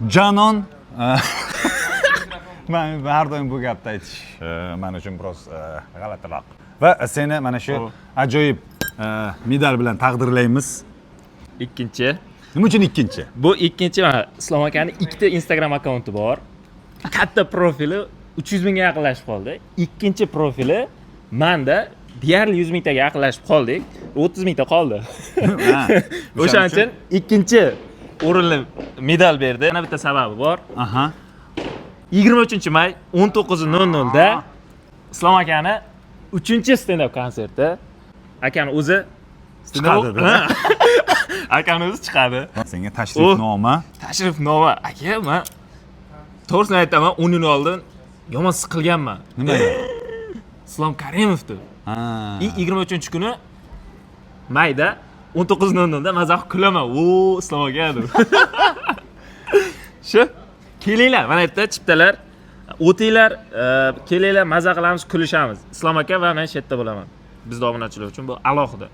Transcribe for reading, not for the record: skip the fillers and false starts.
Janon men har doim bu gapni aytish men uchun biroz g'alatiroq. Va seni mana shu ajoyib medal bilan taqdirlaymiz. Ikkinchi. Nima uchun ikkinchi? Bu ikkinchi Islom akaning ikkita Instagram akkaunti bor. Katta profili 300 mingga yaqinlashib qoldi. Ikkinchi profili menda deyarli 100 mingtaga yaqinlashib qoldik. 30 mingta qoldi. O'shaning uchun ikkinchi o'rinli medal berdi. Yana bitta sababi bor. Aha. 23-may 19:00 da Islom akani 3-stand up konserti. Akani o'zi Chiqadi. akani o'zi chiqadi. Senga tashrifnoma. Tashrifnoma. Aka, men to'g'risini aytaman, 10 yil oldin yomon siqilganman. Nimaga? Islom Karimovdi. Ha. 23-kuni mayda 19:00 da mazax kulaman. O, Islom aka deb. Shu kelinglar, mana yerda chiptalar, o'tinglar, kelinglar, maza qilamiz, kulishamiz. Islom aka va men shu yerda bo'laman. Bizning obunachilar uchun bu alohida.